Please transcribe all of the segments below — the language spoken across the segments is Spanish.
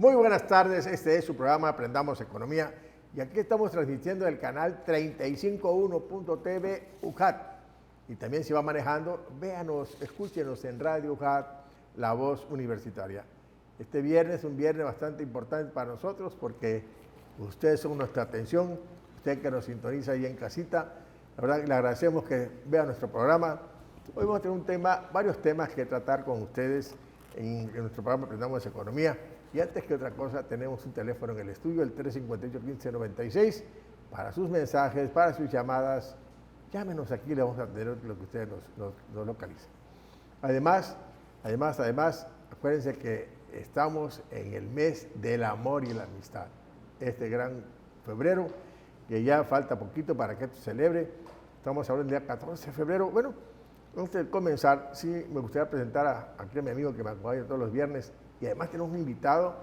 Muy buenas tardes, este es su programa Aprendamos Economía y aquí estamos transmitiendo el canal 351.tv UJAT y también si va manejando, véanos, escúchenos en Radio UJAT, La Voz Universitaria. Este viernes es un viernes bastante importante para nosotros porque ustedes son nuestra atención, usted que nos sintoniza ahí en casita, la verdad que le agradecemos que vea nuestro programa. Hoy vamos a tener varios temas que tratar con ustedes en nuestro programa Aprendamos Economía. Y antes que otra cosa, tenemos un teléfono en el estudio, el 358-1596, para sus mensajes, para sus llamadas. Llámenos aquí, le vamos a atender lo que ustedes nos localicen. Además, acuérdense que estamos en el mes del amor y la amistad. Este gran febrero, que ya falta poquito para que esto se celebre. Estamos ahora en el día 14 de febrero. Bueno, antes de comenzar, sí me gustaría presentar aquí a mi amigo que me acompaña todos los viernes. Y además tenemos un invitado,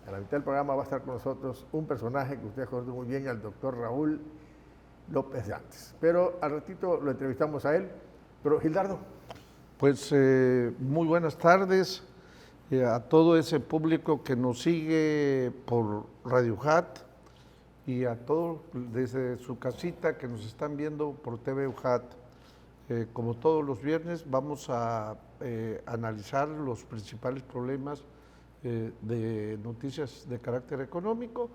a la mitad del programa va a estar con nosotros un personaje que ustedes conocen muy bien, el doctor Raúl López Dantes. Pero al ratito lo entrevistamos a él. Pero Gildardo. Pues muy buenas tardes a todo ese público que nos sigue por Radio UJAT y a todos desde su casita que nos están viendo por TV UJAT. Como todos los viernes vamos a analizar los principales problemas de noticias de carácter económico,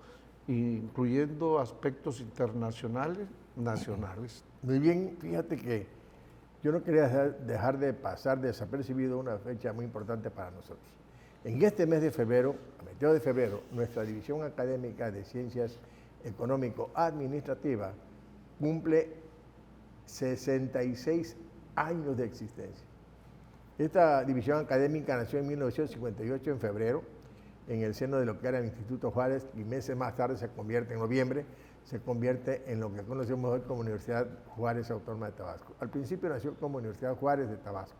incluyendo aspectos internacionales, nacionales. Muy bien, fíjate que yo no quería dejar de pasar desapercibido una fecha muy importante para nosotros. En este mes de febrero, a mediados de febrero, nuestra División Académica de Ciencias Económico-Administrativas cumple 66 años de existencia. Esta división académica nació en 1958, en febrero, en el seno de lo que era el Instituto Juárez, y meses más tarde se convierte, en noviembre, se convierte en lo que conocemos hoy como Universidad Juárez Autónoma de Tabasco. Al principio nació como Universidad Juárez de Tabasco.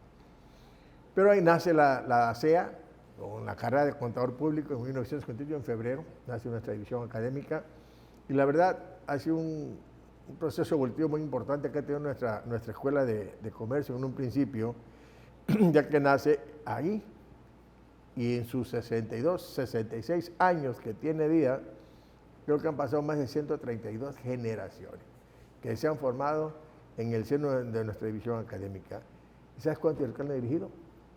Pero ahí nace la ASEA, con la carrera de contador público en 1958, en febrero, nace nuestra división académica, y la verdad ha sido un proceso evolutivo muy importante que ha tenido nuestra escuela de comercio en un principio, ya que nace ahí y en sus 62, 66 años que tiene vida, creo que han pasado más de 132 generaciones que se han formado en el seno de nuestra división académica. ¿Y sabes cuántos directores han dirigido?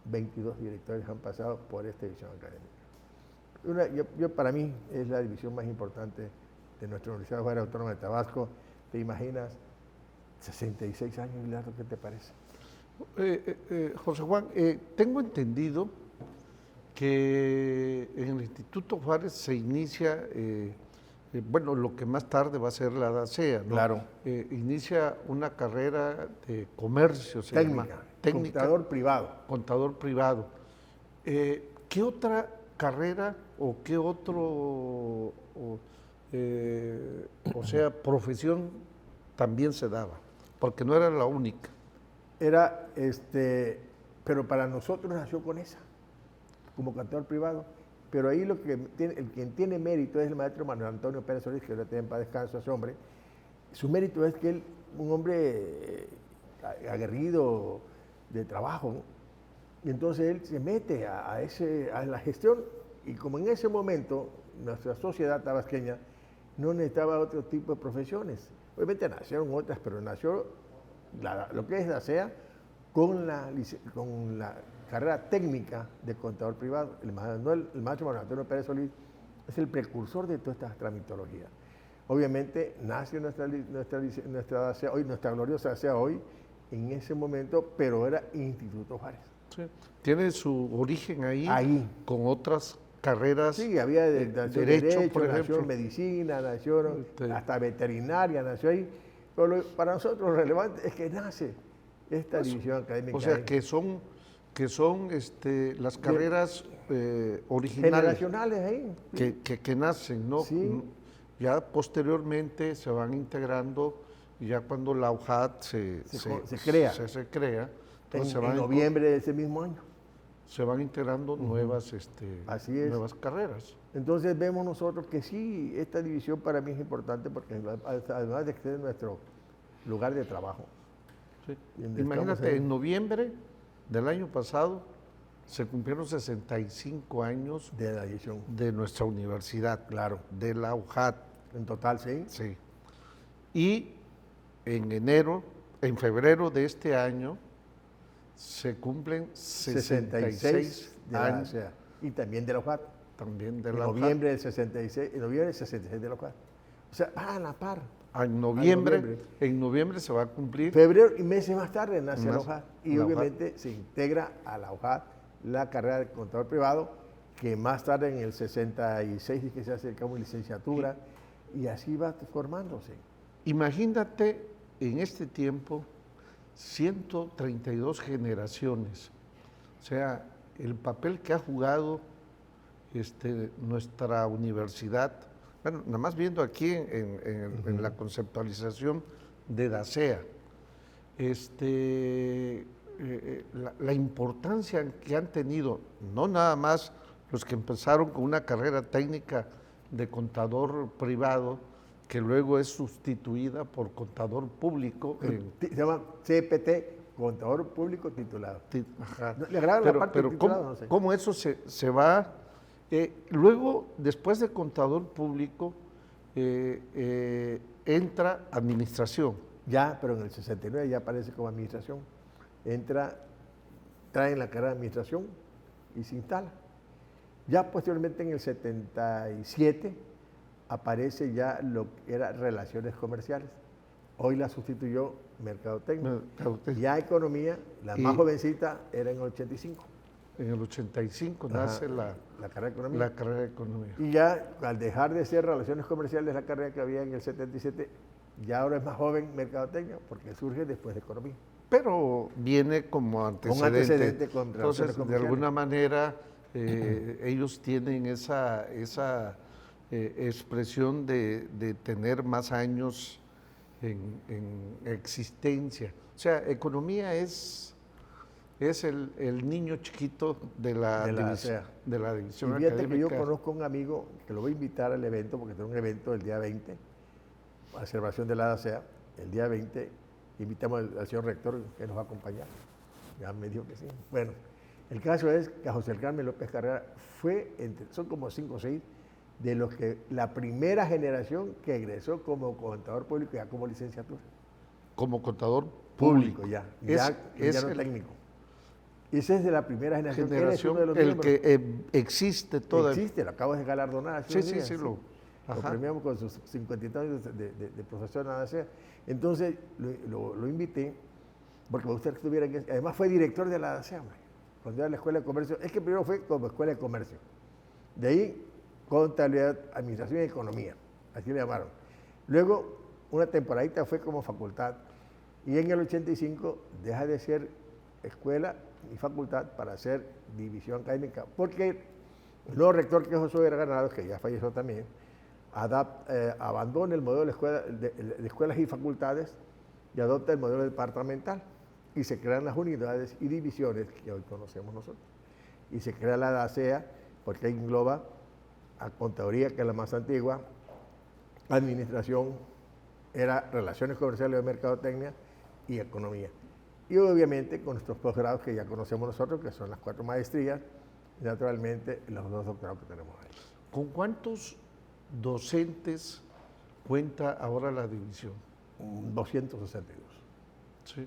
22 directores han pasado por esta división académica. Para mí es la división más importante de nuestra Universidad Juárez Autónoma de Tabasco. ¿Te imaginas? 66 años, Leonardo, ¿qué te parece? José Juan, tengo entendido que en el Instituto Juárez se inicia, bueno, lo que más tarde va a ser la DACEA, ¿no? Claro. Inicia una carrera de comercio, técnica, contador privado. Contador privado. ¿Qué otra carrera o qué otro, profesión también se daba? Porque no era la única. Pero para nosotros nació con esa, como contador privado. Pero ahí quien tiene mérito es el maestro Manuel Antonio Pérez Solís, que ahora tiene en paz descanso a ese hombre. Su mérito es que él, un hombre aguerrido de trabajo, ¿no? Y entonces él se mete a la gestión, y como en ese momento nuestra sociedad tabasqueña no necesitaba otro tipo de profesiones. Obviamente nacieron otras, pero nació lo que es la CEA con la carrera técnica de contador privado. El maestro Manuel Antonio Pérez Solís es el precursor de toda esta tramitología. Obviamente nace nuestra CEA hoy, nuestra gloriosa CEA hoy, en ese momento, pero era Instituto Juárez. Sí. Tiene su origen ahí. Con otras carreras. Sí, había derecho, por ejemplo. nació medicina, nació hasta veterinaria, nació ahí. Pero para nosotros lo relevante es que nace esta división académica. O sea, ahí. que son las carreras originales. Generacionales ahí. Que nacen, ¿no? Sí. Ya posteriormente se van integrando, ya cuando la UJAT se crea. En noviembre de ese mismo año. Se van integrando nuevas carreras. Entonces vemos nosotros que sí, esta división para mí es importante porque además de que es nuestro lugar de trabajo. Sí. Imagínate, en noviembre del año pasado se cumplieron 65 años de la edición. de nuestra universidad, Claro. de la UJAT. En total, sí. Sí. Y en febrero de este año, se cumplen 66 de la años ASEA. Y también de la UJAT. también de En la UJAT. noviembre del 66, en noviembre del 66 de la UJAT. O sea, a la par. En noviembre se va a cumplir. Febrero y meses más tarde nace la Más- UJAT. Y la obviamente se integra a la UJAT la carrera de contador privado, que más tarde en el 66 es que se hace como licenciatura, y así va formándose. Imagínate en este tiempo 132 generaciones. O sea, el papel que ha jugado nuestra universidad, bueno, nada más viendo aquí en la conceptualización de DACEA, la importancia que han tenido, no nada más los que empezaron con una carrera técnica de contador privado, que luego es sustituida por contador público. Se llama CPT, contador público titulado. Ajá. Le agradan la parte Pero titulado, ¿cómo, no sé. cómo eso se va? Luego, después de contador público, entra administración. Ya, pero en el 69 ya aparece como administración. Traen la carrera de administración y se instala. Ya posteriormente en el 77 aparece ya lo que era relaciones comerciales. Hoy la sustituyó mercadotecnia. Ya economía, la más jovencita, era en el 85. En el 85 Ajá, nace la carrera de economía. la carrera de economía. Y ya al dejar de ser relaciones comerciales, la carrera que había en el 77, ya ahora es más joven mercadotecnia, porque surge después de economía. Pero viene como antecedente. Un antecedente con relaciones Entonces, de comerciales. alguna manera, ellos tienen esa expresión de tener más años en existencia. O sea, economía es el niño chiquito de la división Y fíjate académica. que yo conozco a un amigo que lo voy a invitar al evento, porque tengo un evento el día 20, a celebración de la DACEA. El día 20 invitamos al señor rector que nos va a acompañar. Ya me dijo que sí. Bueno, el caso es que a José Carmen López Carrera son como 5 o 6 de los que la primera generación que egresó como contador público, ya como licenciatura. Como contador público. Ya Es no el- técnico. Ese es de la primera generación. Él es generación, uno de los el miembros. que existe todavía. Existe, lo acabo de galardonar hace Sí, unos sí, días, sí, lo- Lo ajá. premiamos con sus 50 y tantos de profesor nada sea. Entonces lo invité porque me gustaría que estuviera aquí. Además fue director de la DACEA, hombre, cuando era la Escuela de Comercio. Es que primero fue como Escuela de Comercio. De ahí, contabilidad, administración y economía. Así le llamaron. Luego, una temporadita fue como facultad. Y en el 85 deja de ser escuela y facultad para ser división académica. Porque el nuevo rector, que es Josué Granados, que ya falleció también, abandona el modelo de escuelas y facultades y adopta el modelo departamental. Y se crean las unidades y divisiones que hoy conocemos nosotros. Y se crea la DACEA, porque ahí engloba a contaduría, que es la más antigua, administración, era relaciones comerciales de mercadotecnia y economía. Y obviamente con nuestros posgrados que ya conocemos nosotros, que son las 4 maestrías, y naturalmente los 2 doctorados que tenemos ahí. ¿Con cuántos docentes cuenta ahora la división? 262. Sí.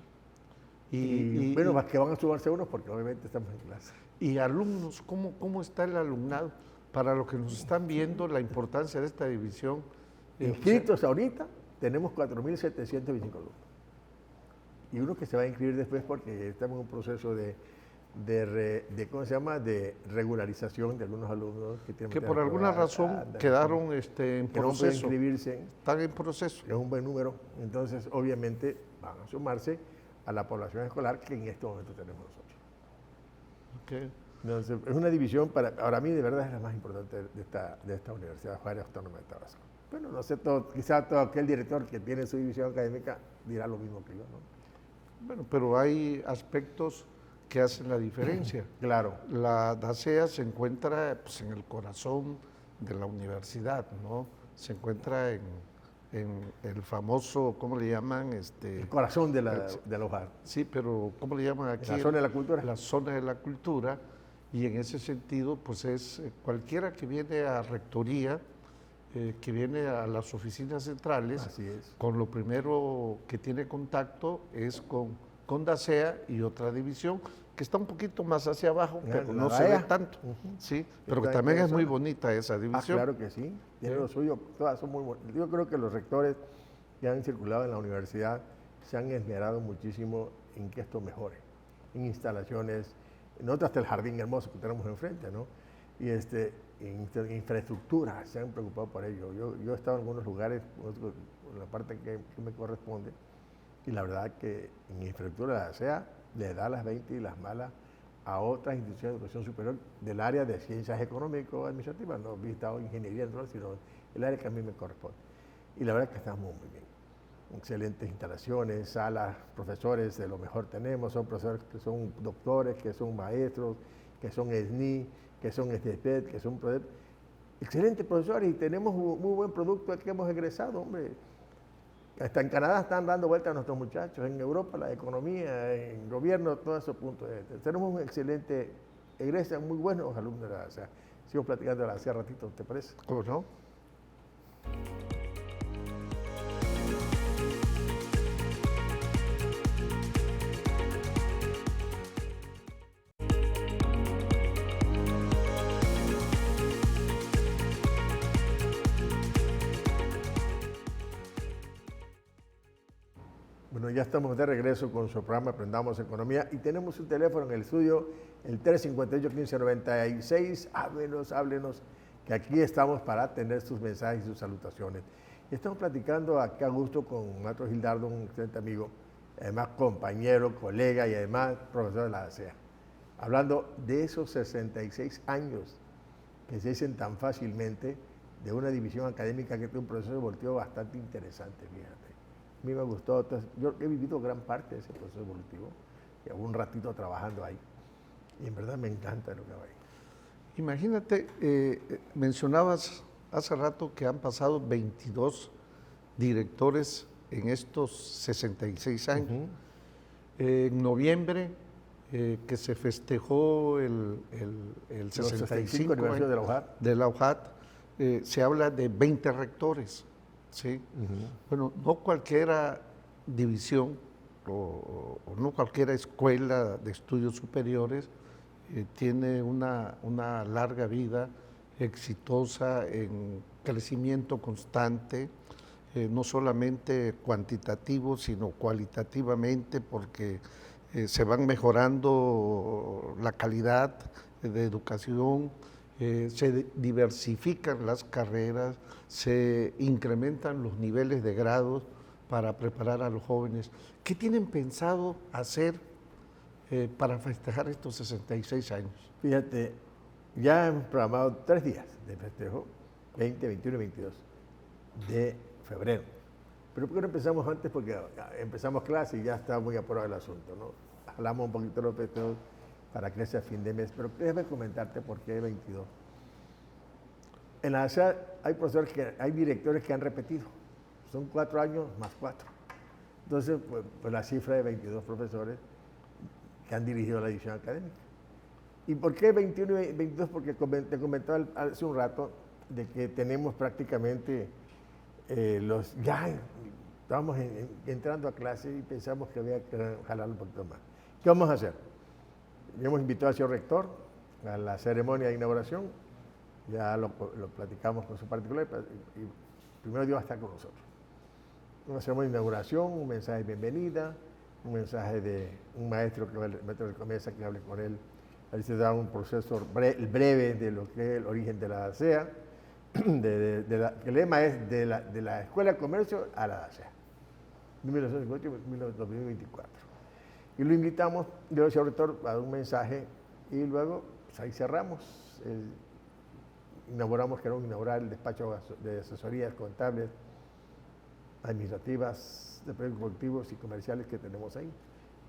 Y bueno, más que van a sumarse unos porque obviamente estamos en clase. Y alumnos, ¿cómo está el alumnado? Para los que nos están viendo, la importancia de esta división. Inscritos ahorita tenemos 4.725 alumnos. Y uno que se va a inscribir después porque estamos en un proceso ¿cómo se llama? De regularización de algunos alumnos que tienen que por alguna razón quedaron en que no pueden proceso. inscribirse. Están en proceso. Es un buen número. Entonces, obviamente, van a sumarse a la población escolar que en este momento tenemos nosotros. Okay. Entonces, es una división, para mí de verdad es la más importante de esta Universidad Juárez Autónoma de Tabasco. Bueno, no sé, quizá todo aquel director que tiene su división académica dirá lo mismo que yo, ¿no? Bueno, pero hay aspectos que hacen la diferencia. Claro. La DACEA se encuentra pues, en el corazón de la universidad, ¿no? Se encuentra en el famoso, ¿cómo le llaman? El corazón de la hojar. Sí, pero ¿cómo le llaman aquí? La zona de la cultura. La zona de la cultura. y en ese sentido, pues es cualquiera que viene a rectoría, que viene a las oficinas centrales, Así es. con lo primero que tiene contacto es con DACEA y otra división que está un poquito más hacia abajo, pero La no se ve DAEA. tanto, ¿sí? Pero que Está en también es muy zona. bonita esa división. Claro que sí, tiene lo suyo, todas son muy buenas. Yo creo que los rectores que han circulado en la universidad se han esmerado muchísimo en que esto mejore, en instalaciones, nosotros hasta el jardín hermoso que tenemos enfrente, ¿no? Y en infraestructura, se han preocupado por ello. Yo he estado en algunos lugares, en la parte que me corresponde, y la verdad que en infraestructura, sea, le da las 20 y las malas a otras instituciones de educación superior del área de ciencias económico-administrativas, no he visitado ingeniería, sino el área que a mí me corresponde. Y la verdad que estamos muy bien. Excelentes instalaciones, salas, profesores de lo mejor tenemos, son profesores que son doctores, que son maestros, que son SNI, que son SDPED, que son excelentes profesores y tenemos muy buen producto que hemos egresado, hombre. Hasta en Canadá están dando vueltas a nuestros muchachos, en Europa la economía, en gobierno, todos esos puntos. Tenemos un excelente, egresan muy buenos alumnos de la ASEA. Sigo platicando de la ASEA ratito, ¿te parece? ¿Cómo no? Bueno, ya estamos de regreso con su programa Aprendamos Economía y tenemos un teléfono en el estudio, el 358-1596. Háblenos, que aquí estamos para atender sus mensajes y sus salutaciones. Estamos platicando acá a gusto con Maestro Gildardo, un excelente amigo, además compañero, colega y además profesor de la ASEA. Hablando de esos 66 años que se dicen tan fácilmente de una división académica que tiene un proceso de volteo bastante interesante, fíjate. A mí me gustó, entonces, yo he vivido gran parte de ese proceso evolutivo, llevo un ratito trabajando ahí, y en verdad me encanta lo que va ahí. Imagínate, mencionabas hace rato que han pasado 22 directores en estos 66 años. En noviembre, que se festejó el 65 aniversario de la UJAT. De la UJAT, se habla de 20 rectores. ¿Sí? Bueno, no cualquiera división o no cualquiera escuela de estudios superiores tiene una larga vida exitosa en crecimiento constante, no solamente cuantitativo, sino cualitativamente, porque se van mejorando la calidad de educación, se diversifican las carreras, se incrementan los niveles de grados para preparar a los jóvenes. ¿Qué tienen pensado hacer para festejar estos 66 años? Fíjate, ya hemos programado 3 días de festejo, 20, 21 y 22 de febrero. Pero ¿por qué no empezamos antes? Porque empezamos clase y ya está muy apurado el asunto, ¿no? Hablamos un poquito de los festejos para que sea fin de mes, pero déjame comentarte por qué 22. En la ASEA hay directores que han repetido, son 4 años más 4. Entonces, pues la cifra de 22 profesores que han dirigido la división académica. ¿Y por qué 21 y 22? Porque te comentaba hace un rato de que tenemos prácticamente ya estamos entrando a clase y pensamos que había que jalar un poquito más. ¿Qué vamos a hacer? Hemos invitado al señor rector a la ceremonia de inauguración, ya lo platicamos con su particular y primero Dios va a estar con nosotros. Una ceremonia de inauguración, un mensaje de bienvenida, un mensaje de un maestro que el maestro de comienza que hable con él. Ahí se da un proceso breve de lo que es el origen de la ASEA, el lema es de la Escuela de Comercio a la ASEA, 1958-2024. Y lo invitamos, yo señor rector, a dar un mensaje y luego pues ahí cerramos. Queremos inaugurar el despacho de asesorías contables, administrativas, de proyectos productivos y comerciales que tenemos ahí,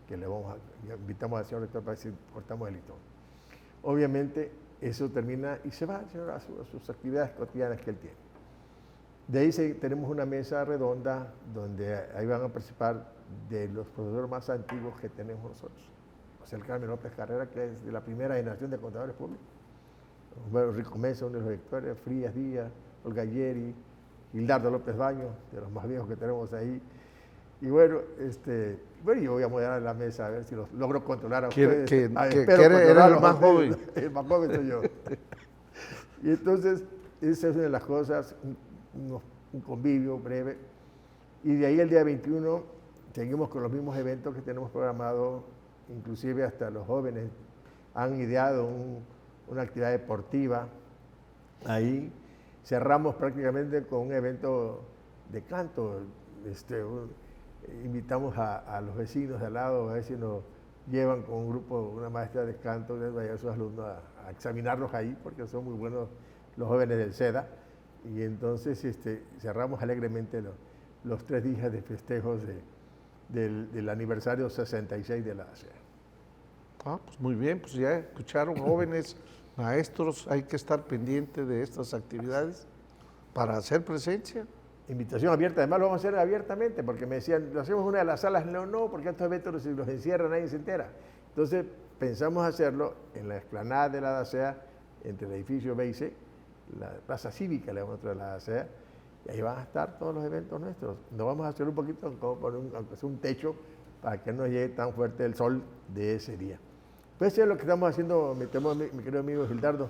que invitamos al señor rector para decir, cortamos el listón. Obviamente, eso termina y se va señor, a sus actividades cotidianas que él tiene. De ahí tenemos una mesa redonda donde ahí van a participar de los profesores más antiguos que tenemos nosotros. José el Carmen López Carrera, que es de la primera generación de contadores públicos. Bueno, Rico Mesa, uno de los directores, Frías Díaz, Olga Yeri, Hildardo López Baños, de los más viejos que tenemos ahí. Y bueno, yo voy a moderar la mesa a ver si los logro controlar a ustedes. Eres el más joven. El más joven soy yo. Y entonces, esa es una de las cosas, un convivio breve. Y de ahí el día 21 seguimos con los mismos eventos que tenemos programados, inclusive hasta los jóvenes han ideado una actividad deportiva. Ahí cerramos prácticamente con un evento de canto. Invitamos a los vecinos de al lado, a ver si nos llevan con un grupo, una maestra de canto, de a sus alumnos a examinarlos ahí, porque son muy buenos los jóvenes del SEDA. Y entonces cerramos alegremente los 3 días de festejos del aniversario 66 de la ASEA. Pues muy bien, pues ya escucharon, jóvenes, maestros, hay que estar pendientes de estas actividades para hacer presencia. Invitación abierta, además lo vamos a hacer abiertamente, porque me decían, lo hacemos en una de las salas, no, porque estos eventos si los encierran nadie se entera. Entonces pensamos hacerlo en la explanada de la DACEA, entre el edificio B y C, la plaza cívica, le vamos a traer la DACEA, y ahí van a estar todos los eventos nuestros. Nos vamos a hacer un poquito, como poner un techo, para que no llegue tan fuerte el sol de ese día. Pues eso es lo que estamos haciendo, mi querido amigo Gildardo,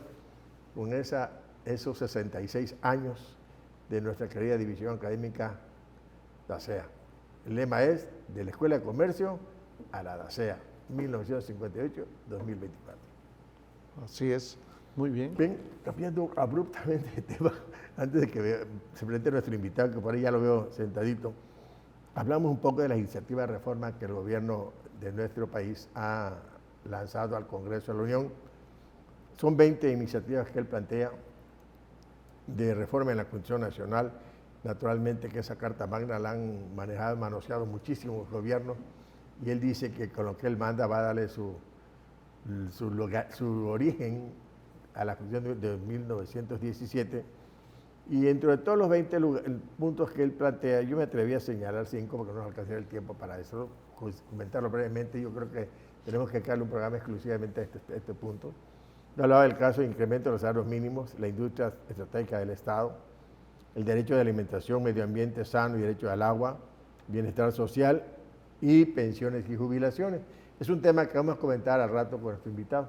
con esos 66 años de nuestra querida división académica DACEA. El lema es de la Escuela de Comercio a la DACEA, 1958-2024. Así es, muy bien. Bien, cambiando abruptamente de tema, antes de que se presente nuestro invitado, que por ahí ya lo veo sentadito, hablamos un poco de la iniciativa de reforma que el gobierno de nuestro país ha lanzado al Congreso de la Unión. Son 20 iniciativas que él plantea de reforma en la Constitución Nacional. Naturalmente que esa Carta Magna la han manoseado muchísimos gobiernos, y él dice que con lo que él manda va a darle su origen a la Constitución de 1917. Y dentro de todos los 20 puntos que él plantea, yo me atreví a señalar 5 porque no nos alcanzaría el tiempo para eso, comentarlo brevemente. Yo creo que tenemos que crearle un programa exclusivamente a este punto. Yo hablaba del caso de incremento de los salarios mínimos, la industria estratégica del Estado, el derecho de alimentación, medio ambiente sano y derecho al agua, bienestar social y pensiones y jubilaciones. Es un tema que vamos a comentar al rato con nuestro invitado.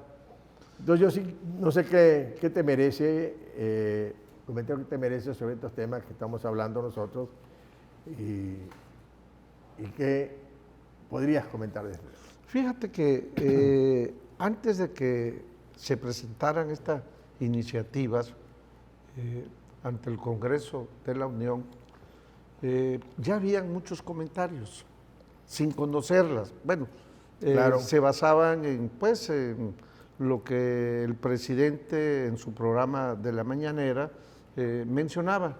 Entonces yo sí, no sé qué te merece, comentar qué te merece sobre estos temas que estamos hablando nosotros y qué podrías comentar de esto. Fíjate que antes de que se presentaran estas iniciativas ante el Congreso de la Unión, ya habían muchos comentarios, sin conocerlas. Bueno, claro, se basaban en lo que el presidente en su programa de la mañanera mencionaba,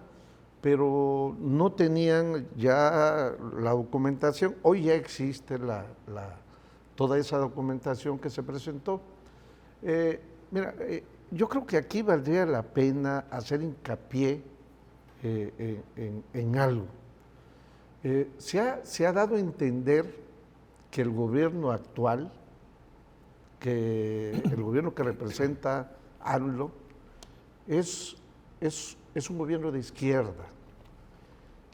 pero no tenían ya la documentación. Hoy ya existe toda esa documentación que se presentó. Yo creo que aquí valdría la pena hacer hincapié en algo. Se ha dado a entender que el gobierno actual, que el gobierno que representa AMLO, es un gobierno de izquierda.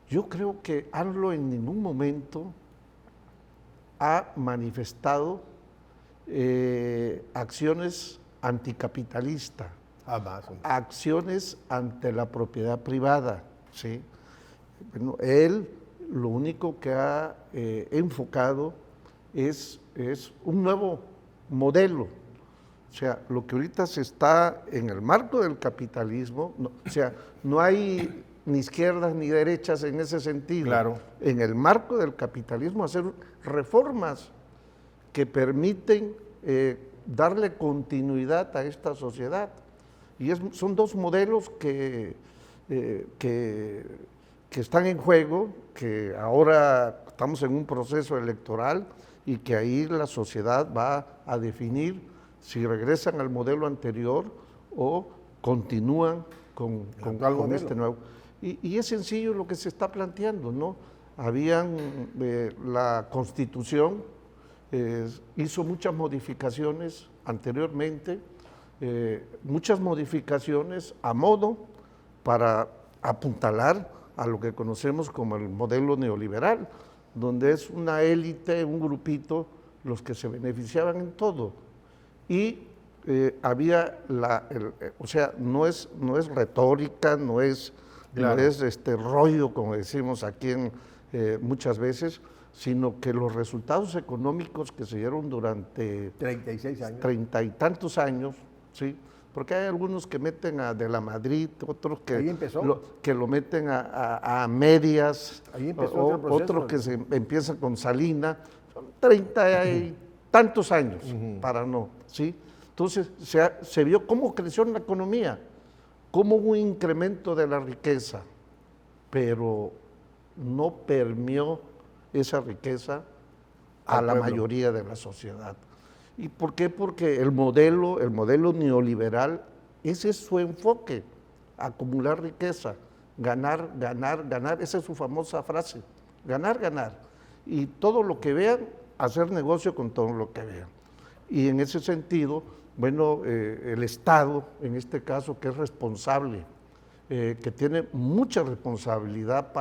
Yo creo que AMLO en ningún momento ha manifestado acciones anticapitalistas, acciones ante la propiedad privada, ¿sí? Bueno, él lo único que ha enfocado es un nuevo modelo. O sea, lo que ahorita se está en el marco del capitalismo, no hay ni izquierdas ni derechas en ese sentido. Claro. En el marco del capitalismo hacer reformas que permiten darle continuidad a esta sociedad. Y son dos modelos que están en juego, que ahora estamos en un proceso electoral y que ahí la sociedad va a definir si regresan al modelo anterior o continúan con este nuevo. Y es sencillo lo que se está planteando, ¿no? Habían la Constitución hizo muchas modificaciones anteriormente, muchas modificaciones a modo para apuntalar a lo que conocemos como el modelo neoliberal, donde es una élite, un grupito, los que se beneficiaban en todo. Y había o sea, no es retórica, no es rollo, como decimos aquí muchas veces, sino que los resultados económicos que se dieron durante 36 años. 30 y tantos años, ¿sí? Porque hay algunos que meten a De la Madrid, otros que lo meten a medias, ahí empezó otros que se empiezan con Salina, son 30 y tantos años, para no, ¿sí? Entonces se vio cómo creció la economía, cómo hubo un incremento de la riqueza, pero no permeó esa riqueza a la mayoría de la sociedad. ¿Y por qué? Porque el modelo neoliberal, ese es su enfoque, acumular riqueza, ganar, ganar, ganar, esa es su famosa frase, ganar, ganar. Y todo lo que vean, hacer negocio con todo lo que vean. Y en ese sentido, bueno, el Estado, en este caso, que es responsable, que tiene mucha responsabilidad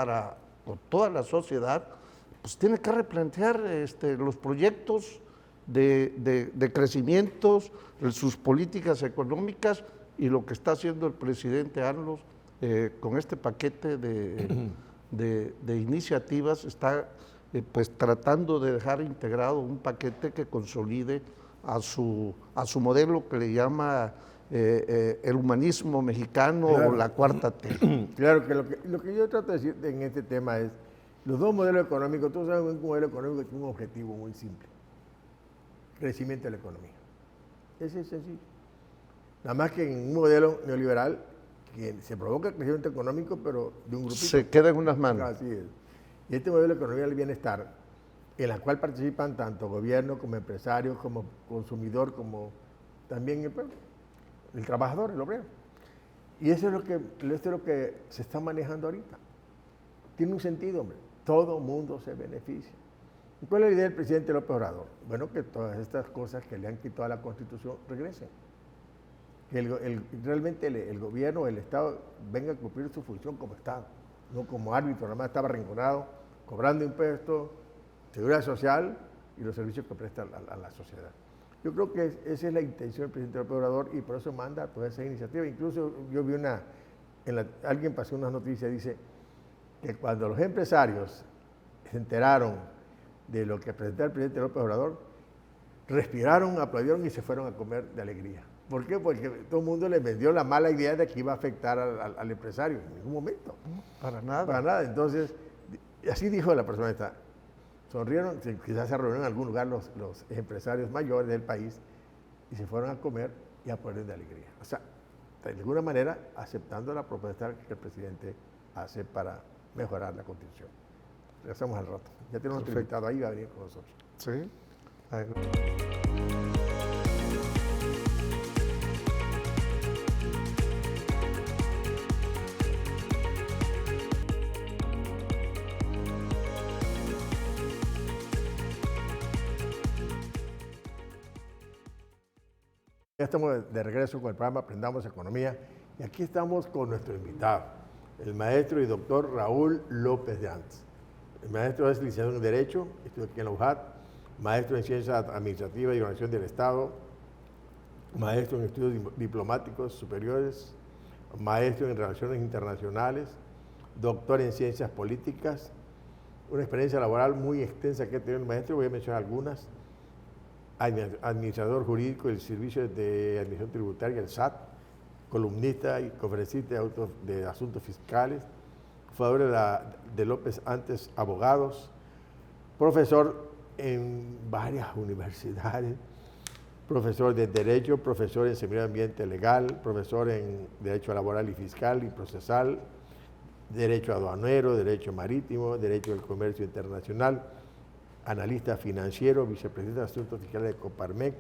con toda la sociedad, pues tiene que replantear los proyectos de crecimientos, sus políticas económicas, y lo que está haciendo el presidente AMLO con este paquete de iniciativas, está pues tratando de dejar integrado un paquete que consolide a su modelo que le llama el humanismo mexicano, claro, o la cuarta T. Claro, que lo que yo trato de decir en este tema es, los dos modelos económicos, todos saben que un modelo económico tiene un objetivo muy simple: crecimiento de la economía. Ese es sencillo. Nada más que en un modelo neoliberal que se provoca el crecimiento económico, pero de un grupito. Se queda en unas manos. Así es. Y este modelo de economía del bienestar, en la cual participan tanto gobierno como empresarios, como consumidor, como también el pueblo, el trabajador, el obrero. Y eso es lo que se está manejando ahorita. Tiene un sentido, hombre. Todo mundo se beneficia. ¿Y cuál es la idea del presidente López Obrador? Bueno, que todas estas cosas que le han quitado a la Constitución regresen. Que realmente el gobierno, el Estado, venga a cumplir su función como Estado, no como árbitro, nada más estaba arrinconado, cobrando impuestos, seguridad social y los servicios que presta a la sociedad. Yo creo que esa es la intención del presidente López Obrador, y por eso manda toda esa iniciativa. Incluso yo vi alguien pasó unas noticias, dice que cuando los empresarios se enteraron de lo que presentaba el presidente López Obrador, respiraron, aplaudieron y se fueron a comer de alegría. ¿Por qué? Porque todo el mundo les vendió la mala idea de que iba a afectar al empresario en ningún momento. Para nada. Para nada. Entonces, así dijo la persona esta. Sonrieron, quizás se reunieron en algún lugar los empresarios mayores del país y se fueron a comer y a poner de alegría. O sea, de alguna manera aceptando la propuesta que el presidente hace para mejorar la Constitución. Regresamos al rato. Ya tenemos otro invitado ahí, va a venir con nosotros. Sí. Ya estamos de regreso con el programa Aprendamos Economía, y aquí estamos con nuestro invitado, el maestro y doctor Raúl López de Antes. El maestro es licenciado en Derecho, estudió aquí en la UJAT, maestro en Ciencias Administrativas y Organización del Estado, maestro en Estudios Diplomáticos Superiores, maestro en Relaciones Internacionales, doctor en Ciencias Políticas, una experiencia laboral muy extensa que ha tenido el maestro, voy a mencionar algunas: administrador jurídico del Servicio de Administración Tributaria, el SAT, columnista y conferencista de asuntos fiscales, fundador de López Antes Abogados, profesor en varias universidades, profesor de Derecho, profesor en Medio Ambiente Legal, profesor en Derecho Laboral y Fiscal y Procesal, Derecho Aduanero, Derecho Marítimo, Derecho del Comercio Internacional, analista financiero, vicepresidente de Asuntos Fiscales de Coparmex,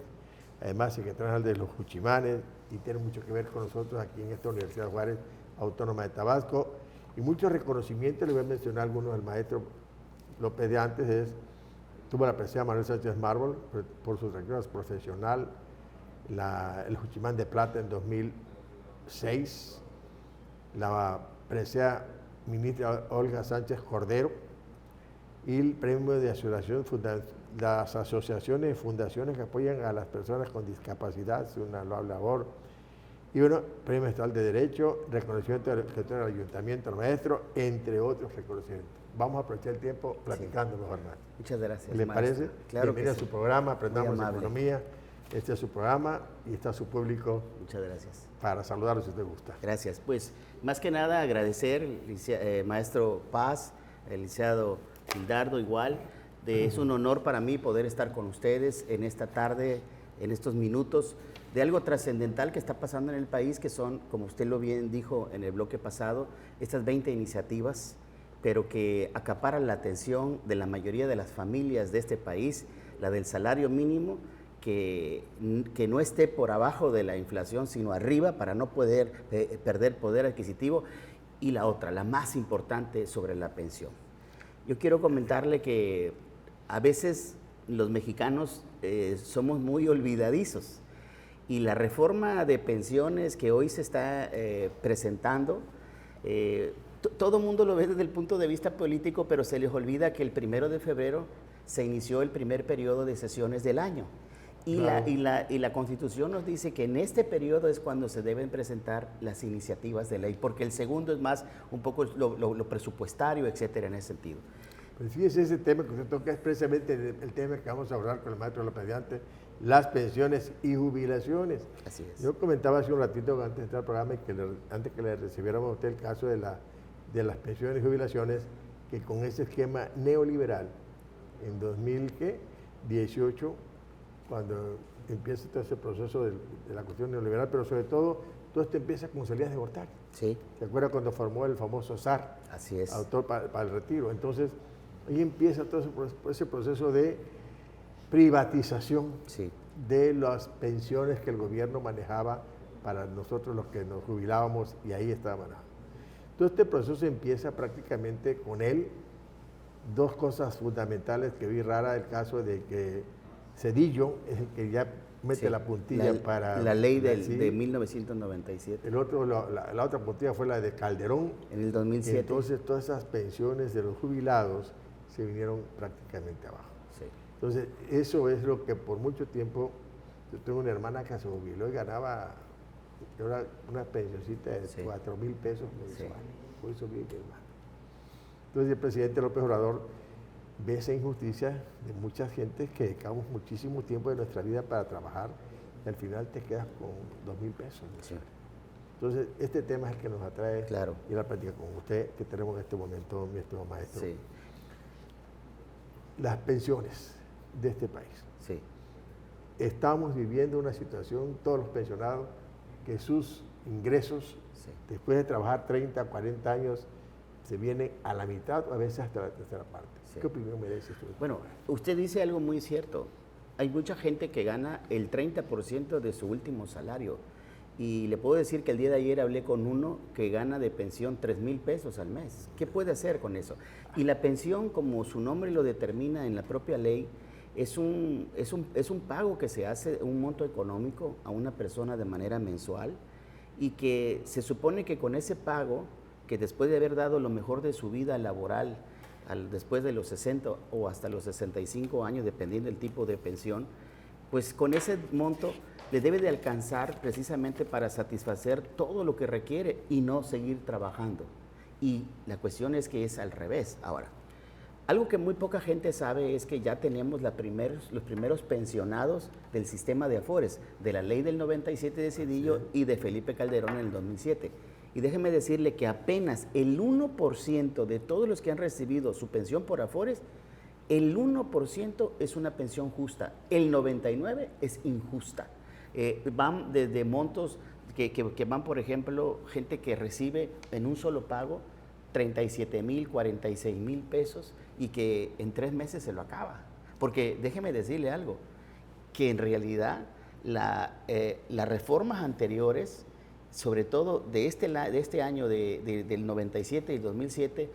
además secretario general de los Juchimanes, y tiene mucho que ver con nosotros aquí en esta Universidad Juárez Autónoma de Tabasco. Y muchos reconocimientos, le voy a mencionar algunos del maestro López de Antes, tuvo la presencia de Manuel Sánchez Mármol por su trayectoria profesional, el Juchimán de Plata en 2006, la presencia ministra Olga Sánchez Cordero y el premio de las asociaciones y fundaciones que apoyan a las personas con discapacidad, es una loable labor. Y bueno, Premio Estatal de Derecho, reconocimiento del Ayuntamiento del Maestro, entre otros reconocimientos. Vamos a aprovechar el tiempo platicando mejor más. Muchas gracias. ¿Le parece? Claro. Bienvenido a su programa, Aprendamos Economía. Este es su programa y está su público. Muchas gracias. Para saludarlo si usted gusta. Gracias. Pues más que nada agradecer, maestro Paz, el licenciado Gildardo igual. Es un honor para mí poder estar con ustedes en esta tarde, en estos minutos, de algo trascendental que está pasando en el país, que son, como usted lo bien dijo en el bloque pasado, estas 20 iniciativas, pero que acaparan la atención de la mayoría de las familias de este país, la del salario mínimo, que no esté por abajo de la inflación, sino arriba para no poder perder poder adquisitivo, y la otra, la más importante, sobre la pensión. Yo quiero comentarle que a veces los mexicanos somos muy olvidadizos, y la reforma de pensiones que hoy se está presentando, todo el mundo lo ve desde el punto de vista político, pero se les olvida que el 1 de febrero se inició el primer periodo de sesiones del año. Y, claro. la Constitución nos dice que en este periodo es cuando se deben presentar las iniciativas de ley, porque el segundo es más un poco lo presupuestario, etcétera, en ese sentido. Pues fíjese, ese tema que usted toca es precisamente el tema que vamos a hablar con el maestro López Mediante, las pensiones y jubilaciones. Así es. Yo comentaba hace un ratito antes de entrar al programa y antes que le recibiéramos a usted el caso de las pensiones y jubilaciones, que con ese esquema neoliberal, en 2018, cuando empieza todo ese proceso de la cuestión neoliberal, pero sobre todo esto empieza con Salinas de Gortari. Sí. ¿Se acuerda cuando formó el famoso SAR? Así es. Autor para el retiro. Entonces, ahí empieza todo ese proceso de privatización, sí, de las pensiones que el gobierno manejaba para nosotros los que nos jubilábamos, y ahí estaba manejado. Todo este proceso empieza prácticamente con él. Dos cosas fundamentales que vi rara, el caso de que Zedillo es el que ya mete, sí, la puntilla para... La ley de 1997. El otro, la otra puntilla fue la de Calderón. En el 2007. Entonces todas esas pensiones de los jubilados se vinieron prácticamente abajo. Sí. Entonces eso es lo que por mucho tiempo, yo tengo una hermana que se jubiló y ganaba una pensioncita de, sí, 4,000 pesos mensuales. Sí. Por eso vive mi hermano. Entonces el presidente López Obrador ve esa injusticia de mucha gente que dedicamos muchísimo tiempo de nuestra vida para trabajar y al final te quedas con 2,000 pesos. Sí. Entonces, este tema es el que nos atrae, claro, y la plática con usted que tenemos en este momento, mi estimado maestro. Sí. Las pensiones de este país. Sí. Estamos viviendo una situación, todos los pensionados, que sus ingresos, sí, después de trabajar 30, 40 años, se vienen a la mitad o a veces hasta la tercera parte. Sí. ¿Qué opinión merece usted? Bueno, usted dice algo muy cierto. Hay mucha gente que gana el 30% de su último salario. Y le puedo decir que el día de ayer hablé con uno que gana de pensión 3,000 pesos al mes. ¿Qué puede hacer con eso? Y la pensión, como su nombre lo determina en la propia ley, es un pago que se hace, un monto económico a una persona de manera mensual, y que se supone que con ese pago, que después de haber dado lo mejor de su vida laboral, después de los 60 o hasta los 65 años, dependiendo del tipo de pensión, pues con ese monto le debe de alcanzar precisamente para satisfacer todo lo que requiere y no seguir trabajando. Y la cuestión es que es al revés. Ahora, algo que muy poca gente sabe es que ya tenemos los primeros pensionados del sistema de Afores, de la ley del 97 de Zedillo, sí, y de Felipe Calderón en el 2007. Y déjeme decirle que apenas el 1% de todos los que han recibido su pensión por Afores, el 1% es una pensión justa, el 99% es injusta. Van desde montos que van, por ejemplo, gente que recibe en un solo pago 37,000, 46,000 pesos y que en 3 meses se lo acaba. Porque déjeme decirle algo, que en realidad las reformas anteriores, sobre todo de este año, del 97 y 2007,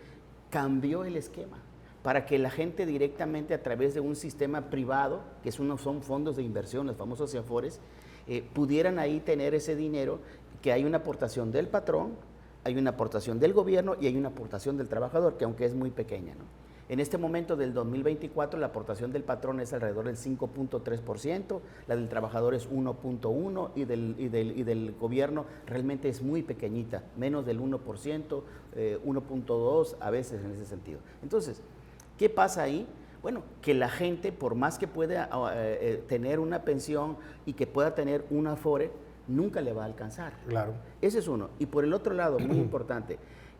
cambió el esquema. para que la gente directamente a través de un sistema privado, que son fondos de inversión, los famosos Afores, pudieran ahí tener ese dinero, que hay una aportación del patrón, hay una aportación del gobierno y hay una aportación del trabajador, que aunque es muy pequeña, ¿no? En este momento del 2024 la aportación del patrón es alrededor del 5.3%, la del trabajador es 1.1% y del gobierno realmente es muy pequeñita, menos del 1%, 1.2% a veces en ese sentido. Entonces, ¿qué pasa ahí? Bueno, que la gente, por más que pueda tener una pensión y que pueda tener un Afore, nunca le va a alcanzar. Claro. Ese es uno. Y por el otro lado, muy importante,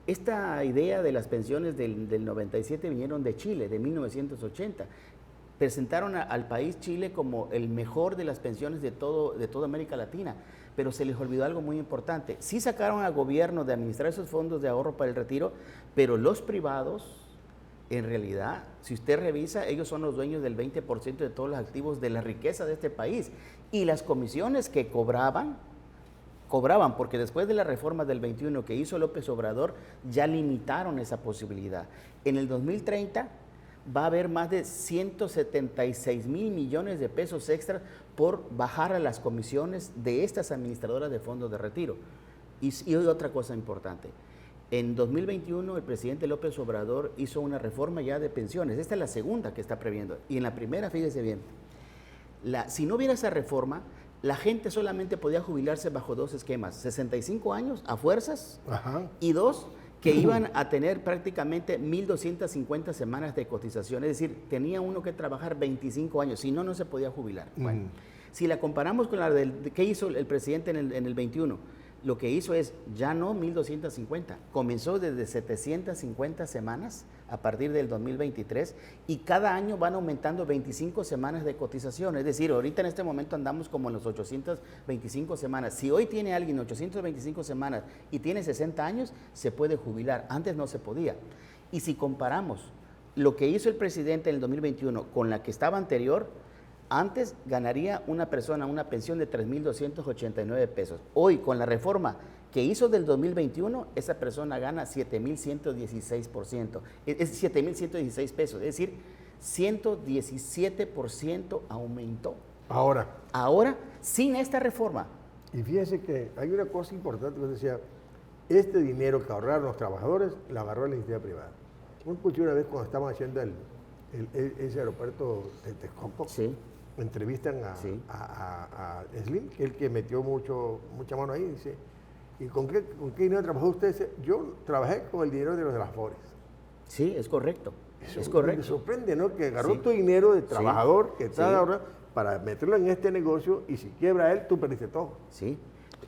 esta idea de las pensiones del 97 vinieron de Chile, de 1980. Presentaron al país Chile como el mejor de las pensiones de toda América Latina, pero se les olvidó algo muy importante. Sí sacaron al gobierno de administrar esos fondos de ahorro para el retiro, pero los privados, en realidad, si usted revisa, ellos son los dueños del 20% de todos los activos de la riqueza de este país. Y las comisiones que cobraban, porque después de la reforma del 21 que hizo López Obrador, ya limitaron esa posibilidad. En el 2030 va a haber más de 176 mil millones de pesos extras por bajar a las comisiones de estas administradoras de fondos de retiro. Y otra cosa importante, en 2021 el presidente López Obrador hizo una reforma ya de pensiones. Esta es la segunda que está previendo. Y en la primera, fíjese bien, si no hubiera esa reforma, la gente solamente podía jubilarse bajo dos esquemas, 65 años a fuerzas. Ajá. Y dos, que iban a tener prácticamente 1.250 semanas de cotización, es decir, tenía uno que trabajar 25 años, si no, no se podía jubilar. Bueno, si la comparamos con la que hizo el presidente en el 21, lo que hizo es ya no 1.250, comenzó desde 750 semanas a partir del 2023 y cada año van aumentando 25 semanas de cotización, es decir, ahorita en este momento andamos como en los 825 semanas. Si hoy tiene alguien 825 semanas y tiene 60 años, se puede jubilar, antes no se podía. Y si comparamos lo que hizo el presidente en el 2021 con la que estaba anterior, antes ganaría una persona una pensión de 3.289 pesos. Hoy, con la reforma que hizo del 2021, esa persona gana 7.116%. Es 7.116 pesos, es decir, 117% aumentó. Ahora, sin esta reforma. Y fíjense que hay una cosa importante que decía, este dinero que ahorraron los trabajadores, la agarró la iniciativa privada. Un escuché una vez cuando estaban haciendo ese aeropuerto de Texcoco, sí, entrevistan a Slim, que es el que metió mucha mano ahí, dice, ¿y con qué dinero trabajó usted? Dice, yo trabajé con el dinero de los Afores. Sí, es correcto. Eso es correcto. Me sorprende, ¿no? Que agarró tu dinero de trabajador que está ahora para meterlo en este negocio y si quiebra él, tú perdiste todo. Sí.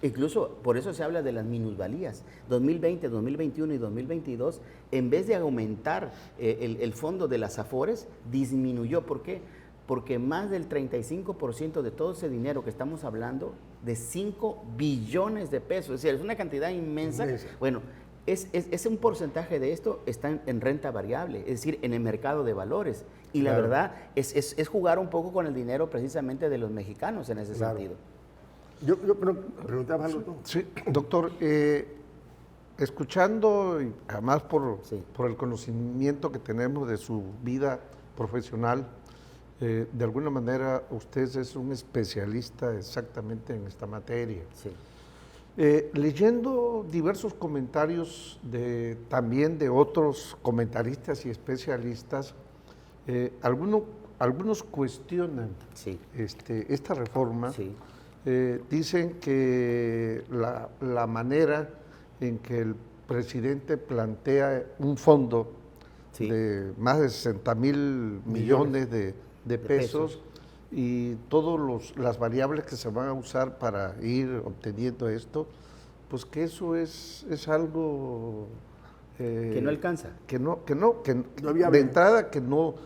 Incluso por eso se habla de las minusvalías. 2020, 2021 y 2022, en vez de aumentar el fondo de las Afores, disminuyó. ¿Por qué? Porque más del 35% de todo ese dinero que estamos hablando, de 5 billones de pesos, es decir, es una cantidad inmensa. Bueno, es un porcentaje de esto está en renta variable, es decir, en el mercado de valores. Y la verdad es jugar un poco con el dinero precisamente de los mexicanos en ese sentido. Yo preguntaba algo tú. Sí, doctor, escuchando, y además por el conocimiento que tenemos de su vida profesional, de alguna manera usted es un especialista exactamente en esta materia. Sí. Leyendo diversos comentarios también de otros comentaristas y especialistas, algunos cuestionan esta reforma. Sí. Dicen que la manera en que el presidente plantea un fondo de más de 60,000 millones de pesos y todas las variables que se van a usar para ir obteniendo esto, pues que eso es algo que no alcanza, que de entrada que no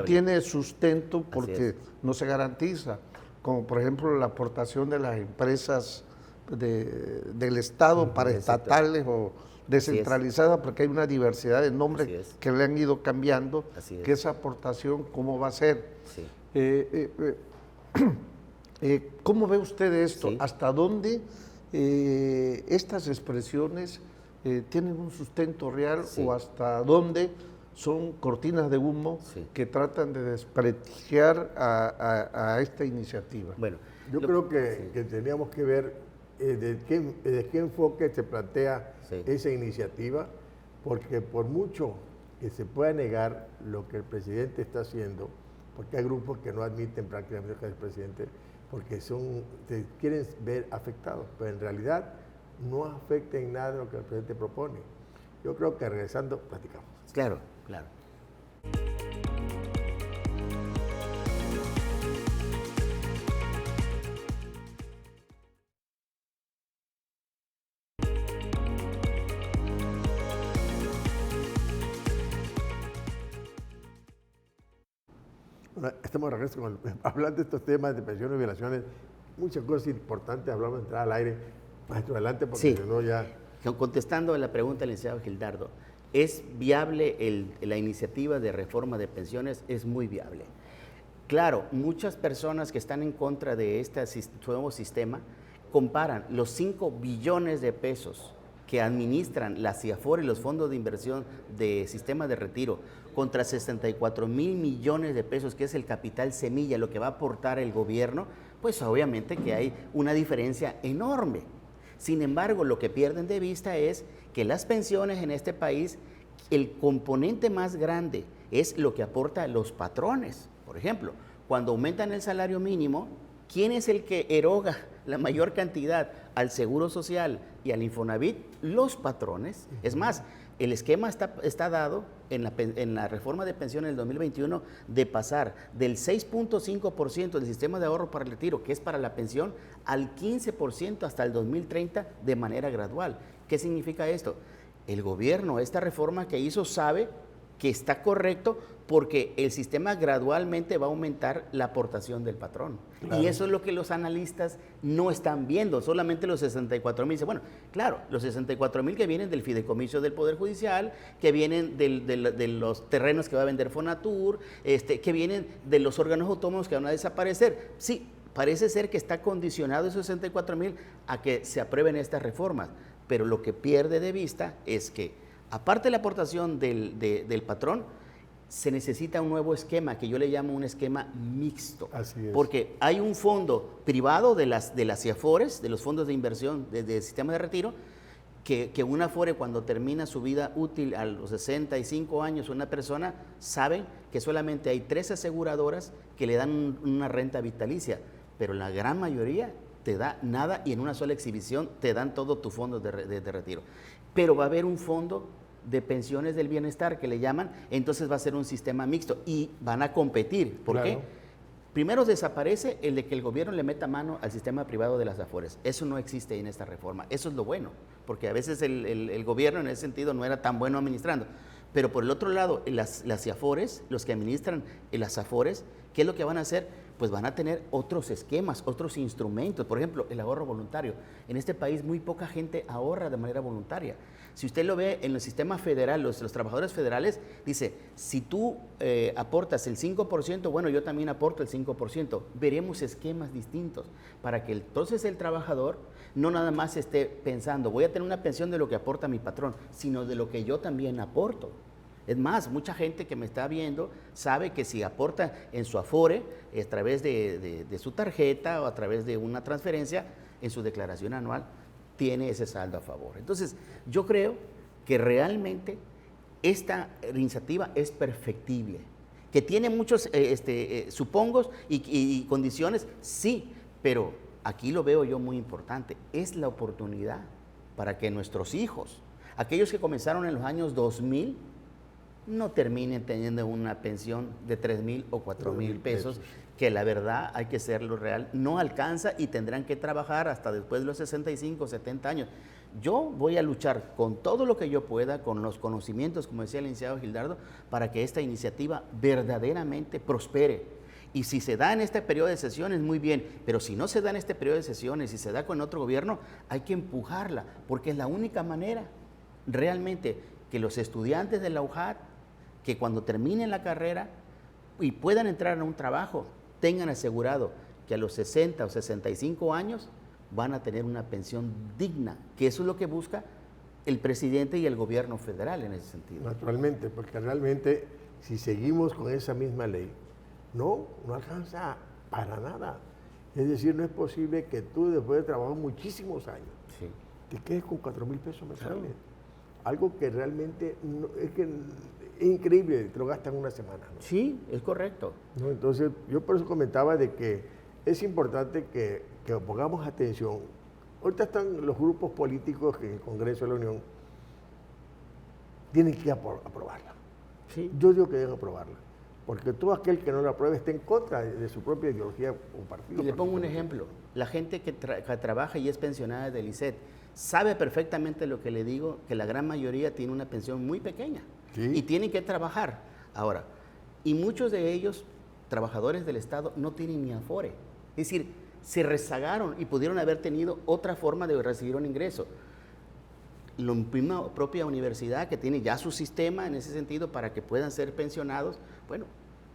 tiene sustento porque no se garantiza, como por ejemplo la aportación de las empresas del Estado para estatales o descentralizadas, porque hay una diversidad de nombres que le han ido cambiando, que esa aportación cómo va a ser. Sí. ¿Cómo ve usted esto? Sí. ¿Hasta dónde estas expresiones tienen un sustento real o hasta dónde son cortinas de humo Sí. que tratan de desprestigiar a esta iniciativa. Bueno, Yo creo que teníamos que ver de qué enfoque se plantea Sí. esa iniciativa, porque por mucho que se pueda negar lo que el presidente está haciendo, porque hay grupos que no admiten prácticamente que es el presidente, porque se quieren ver afectados, pero en realidad no afecta en nada lo que el presidente propone. Yo creo que regresando, platicamos. claro, claro. Bueno, estamos de regreso hablando de estos temas de pensiones y violaciones. Muchas cosas importantes, hablamos de entrar al aire. Maestro, adelante, porque Sí. si no ya... Contestando a la pregunta del licenciado Gildardo, ¿es viable la iniciativa de reforma de pensiones? Es muy viable. Claro, muchas personas que están en contra de este nuevo sistema comparan los 5 billones de pesos que administran la CIAFOR y los fondos de inversión de sistema de retiro contra 64,000 millones de pesos, que es el capital semilla, lo que va a aportar el gobierno, pues obviamente que hay una diferencia enorme. Sin embargo, lo que pierden de vista es que las pensiones en este país, el componente más grande es lo que aportan los patrones. Por ejemplo, cuando aumentan el salario mínimo, ¿quién es el que eroga la mayor cantidad al Seguro Social y al Infonavit? Los patrones. Es más, el esquema está dado en la reforma de pensiones del 2021 de pasar del 6.5% del sistema de ahorro para el retiro, que es para la pensión, al 15% hasta el 2030 de manera gradual. ¿Qué significa esto? El gobierno, esta reforma que hizo, sabe que está correcto porque el sistema gradualmente va a aumentar la aportación del patrón. Claro. Y eso es lo que los analistas no están viendo, solamente los 64,000. Bueno, claro, los 64,000 que vienen del fideicomiso del Poder Judicial, que vienen de los terrenos que va a vender Fonatur, que vienen de los órganos autónomos que van a desaparecer. Sí, parece ser que está condicionado esos 64,000 a que se aprueben estas reformas, pero lo que pierde de vista es que, aparte de la aportación del patrón, se necesita un nuevo esquema, que yo le llamo un esquema mixto. Así es. Porque hay un fondo privado de las CIAFORES, de los fondos de inversión de sistema de retiro, que una AFORE, cuando termina su vida útil a los 65 años, una persona sabe que solamente hay 3 aseguradoras que le dan una renta vitalicia, pero la gran mayoría te da nada y en una sola exhibición te dan todo tu fondo de retiro. Pero va a haber un fondo de pensiones del bienestar, que le llaman, entonces va a ser un sistema mixto y van a competir. ¿Por qué? Primero desaparece el de que el gobierno le meta mano al sistema privado de las AFORES. Eso no existe en esta reforma. Eso es lo bueno, porque a veces el gobierno en ese sentido no era tan bueno administrando. Pero por el otro lado, las AFORES, los que administran las AFORES, ¿qué es lo que van a hacer? Pues van a tener otros esquemas, otros instrumentos. Por ejemplo, el ahorro voluntario. En este país muy poca gente ahorra de manera voluntaria. Si usted lo ve en el sistema federal, los trabajadores federales, dice, si tú aportas el 5%, bueno, yo también aporto el 5%. Veremos esquemas distintos para que entonces el trabajador no nada más esté pensando, voy a tener una pensión de lo que aporta mi patrón, sino de lo que yo también aporto. Es más, mucha gente que me está viendo sabe que si aporta en su Afore, a través de su tarjeta o a través de una transferencia, en su declaración anual, tiene ese saldo a favor. Entonces, yo creo que realmente esta iniciativa es perfectible, que tiene muchos supongos y condiciones, sí, pero aquí lo veo yo muy importante, es la oportunidad para que nuestros hijos, aquellos que comenzaron en los años 2000, no terminen teniendo una pensión de 3,000 o 4,000 pesos, que la verdad, hay que serlo real, no alcanza y tendrán que trabajar hasta después de los 65, 70 años. Yo voy a luchar con todo lo que yo pueda, con los conocimientos, como decía el licenciado Gildardo, para que esta iniciativa verdaderamente prospere. Y si se da en este periodo de sesiones, muy bien, pero si no se da en este periodo de sesiones, si se da con otro gobierno, hay que empujarla, porque es la única manera realmente que los estudiantes de la UJAT, que cuando terminen la carrera y puedan entrar a un trabajo, tengan asegurado que a los 60 o 65 años van a tener una pensión digna, que eso es lo que busca el presidente y el gobierno federal en ese sentido. Naturalmente, porque realmente si seguimos con esa misma ley, no alcanza para nada. Es decir, no es posible que tú después de trabajar muchísimos años, Sí. te quedes con 4,000 pesos mensuales. Claro. Algo que realmente es increíble, te lo gastan una semana, ¿no? Sí, es correcto. ¿No? Entonces, yo por eso comentaba de que es importante que pongamos atención. Ahorita están los grupos políticos que en el Congreso de la Unión tienen que aprobarla. Sí. Yo digo que deben aprobarla, porque todo aquel que no la apruebe está en contra de su propia ideología o partido. Y le pongo un ejemplo. La gente que trabaja y es pensionada del ISSSTE sabe perfectamente lo que le digo, que la gran mayoría tiene una pensión muy pequeña. Sí. Y tienen que trabajar. Ahora, y muchos de ellos, trabajadores del Estado, no tienen ni Afore. Es decir, se rezagaron y pudieron haber tenido otra forma de recibir un ingreso. La propia universidad que tiene ya su sistema en ese sentido para que puedan ser pensionados, bueno,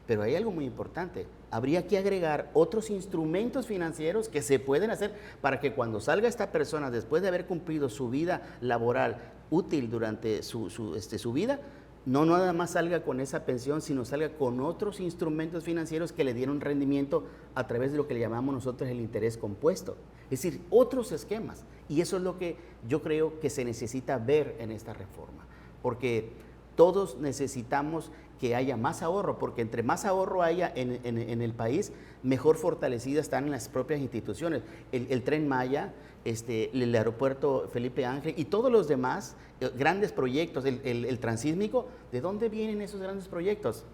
pero hay algo muy importante. Habría que agregar otros instrumentos financieros que se pueden hacer para que cuando salga esta persona, después de haber cumplido su vida laboral útil durante su vida, no nada más salga con esa pensión, sino salga con otros instrumentos financieros que le dieron rendimiento a través de lo que le llamamos nosotros el interés compuesto. Es decir, otros esquemas. Y eso es lo que yo creo que se necesita ver en esta reforma. Porque todos necesitamos que haya más ahorro, porque entre más ahorro haya en el país, mejor fortalecidas están las propias instituciones. El Tren Maya, el aeropuerto Felipe Ángel y todos los demás grandes proyectos, el transísmico, ¿de dónde vienen esos grandes proyectos?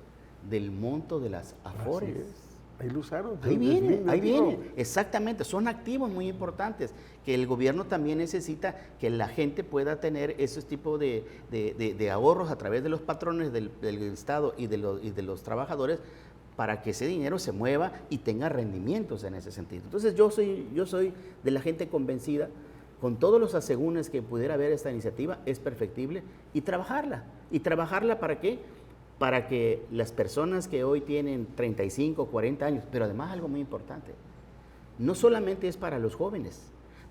Del monto de las Afores. Así es. Ahí lo usaron. Ahí viene, exactamente, son activos muy importantes que el gobierno también necesita que la gente pueda tener esos tipos de ahorros a través de los patrones del Estado y de los trabajadores para que ese dinero se mueva y tenga rendimientos en ese sentido. Entonces yo soy de la gente convencida, con todos los asegúnes que pudiera haber esta iniciativa, es perfectible y trabajarla. ¿Y trabajarla para qué? Para que las personas que hoy tienen 35, 40 años, pero además algo muy importante, no solamente es para los jóvenes,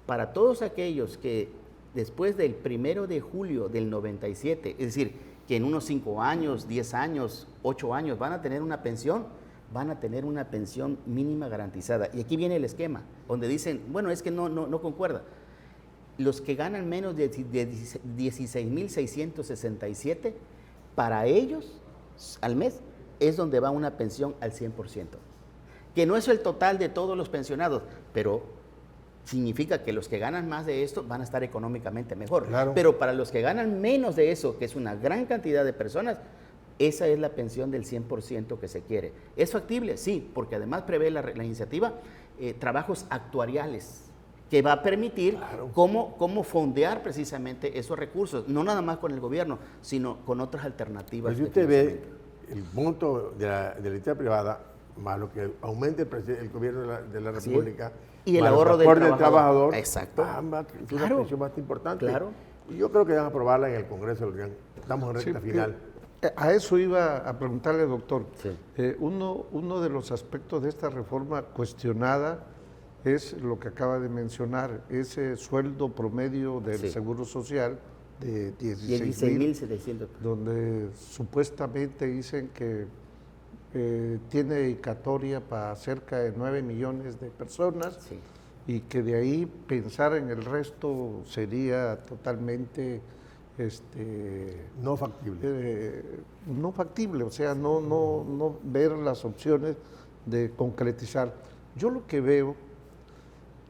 para todos aquellos que después del 1 de julio del 97, es decir, que en unos 5 años, 10 años, 8 años van a tener una pensión mínima garantizada. Y aquí viene el esquema, donde dicen, bueno, es que no concuerda. Los que ganan menos de 16,667, para ellos, al mes, es donde va una pensión al 100%. Que no es el total de todos los pensionados, pero significa que los que ganan más de esto van a estar económicamente mejor. Claro. Pero para los que ganan menos de eso, que es una gran cantidad de personas, esa es la pensión del 100% que se quiere. ¿Es factible? Sí, porque además prevé la iniciativa trabajos actuariales, que va a permitir cómo fondear precisamente esos recursos, no nada más con el gobierno, sino con otras alternativas. Pues si usted ve el monto de la iniciativa privada, más lo que aumente el gobierno de la República, y el más ahorro los del aportes trabajador. Exacto. es una pensión bastante importante. Claro. Y yo creo que van a aprobarla en el Congreso de la Unión. Estamos en recta final. A eso iba a preguntarle, doctor. Sí. Uno de los aspectos de esta reforma cuestionada es lo que acaba de mencionar, ese sueldo promedio del Seguro Social de 16,700, donde supuestamente dicen que tiene dedicatoria para cerca de 9 millones de personas, Sí. y que de ahí pensar en el resto sería totalmente No factible. no factible, o sea, no ver las opciones de concretizar. Yo lo que veo,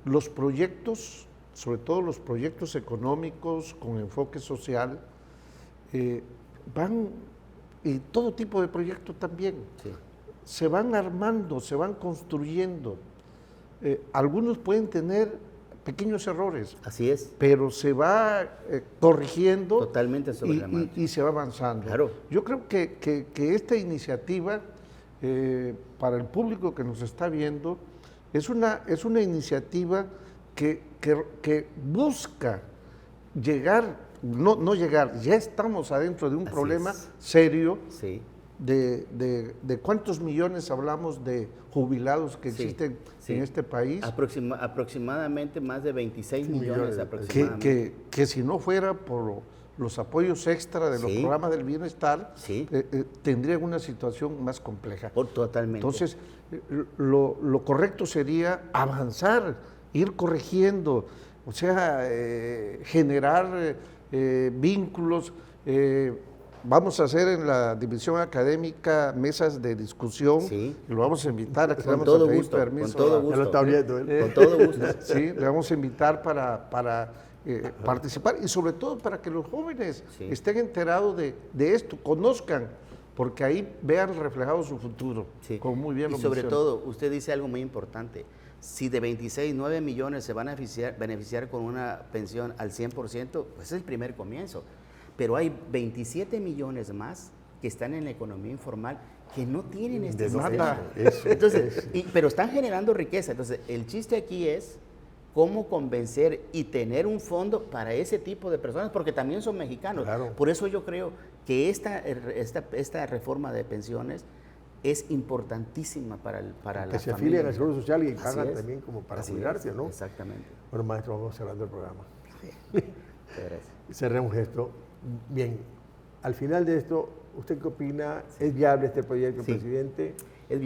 los proyectos, sobre todo los proyectos económicos con enfoque social, van, y todo tipo de proyectos también, Sí. se van armando, se van construyendo. Algunos pueden tener pequeños errores, Así es. pero se va corrigiendo Totalmente sobre la marcha. y se va avanzando. Claro. Yo creo que esta iniciativa, para el público que nos está viendo, es una iniciativa que busca llegar, no llegar, ya estamos adentro de un Así problema es. serio, Sí. de cuántos millones hablamos de jubilados que Sí, existen sí. en este país, Aproximadamente más de 26 millones millones de aproximadamente. que si no fuera por los apoyos extra de los Sí. programas del bienestar, Sí. tendrían una situación más compleja. Totalmente. Entonces, lo correcto sería avanzar, ir corrigiendo, o sea, generar vínculos. Vamos a hacer en la división académica mesas de discusión, Sí. y lo vamos a invitar, aquí le Con vamos a todo pedir gusto, permiso con todo a- gusto. Ya lo está viendo él. Con todo gusto. Sí, le vamos a invitar para participar y sobre todo para que los jóvenes Sí. estén enterados de esto, conozcan, porque ahí vean reflejado su futuro. Sí. Como muy bien Y lo sobre menciona. todo, usted dice algo muy importante. Si de 26, 9 millones se van a beneficiar con una pensión al 100%, pues es el primer comienzo. Pero hay 27 millones más que están en la economía informal que no tienen este De nada. sistema. Eso, Entonces, pero están generando riqueza. Entonces, el chiste aquí es cómo convencer y tener un fondo para ese tipo de personas, porque también son mexicanos. Claro. Por eso yo creo que esta reforma de pensiones es importantísima para Que la se familia. afilien al Seguro Social y Así pagan es. también como para Así jubilarse, es, ¿no? Exactamente. Bueno, maestro, vamos cerrando el programa. Muchas gracias. Cerremos esto. Bien, al final de esto, ¿usted qué opina? ¿Es viable este proyecto, Sí. presidente? Es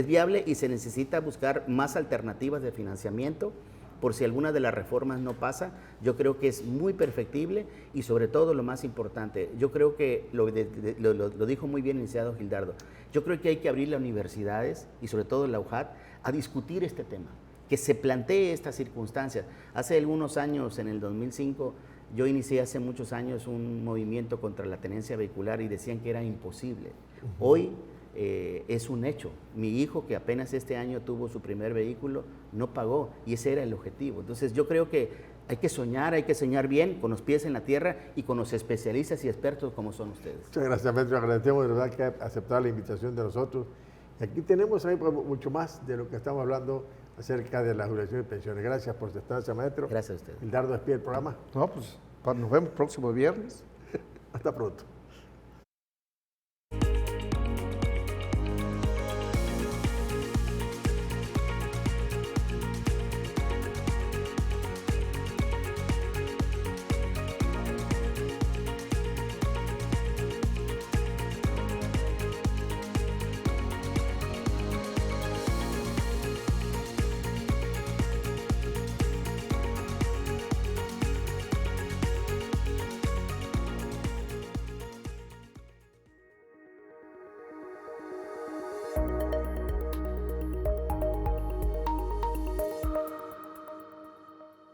viable y se necesita buscar más alternativas de financiamiento por si alguna de las reformas no pasa. Yo creo que es muy perfectible y sobre todo lo más importante, yo creo que lo dijo muy bien el licenciado Gildardo, yo creo que hay que abrir las universidades y sobre todo la UJAT a discutir este tema, que se plantee estas circunstancias. Hace algunos años, en el 2005, yo inicié hace muchos años un movimiento contra la tenencia vehicular y decían que era imposible. Hoy es un hecho. Mi hijo, que apenas este año tuvo su primer vehículo, no pagó y ese era el objetivo. Entonces yo creo que hay que soñar bien, con los pies en la tierra y con los especialistas y expertos como son ustedes. Muchas gracias, maestro. Agradecemos de verdad que ha aceptado la invitación de nosotros. Y aquí tenemos ahí mucho más de lo que estamos hablando acerca de la jubilación y pensiones. Gracias por su estancia, maestro. Gracias a ustedes. Gildardo despide el programa. No, pues nos vemos próximo viernes. Hasta pronto.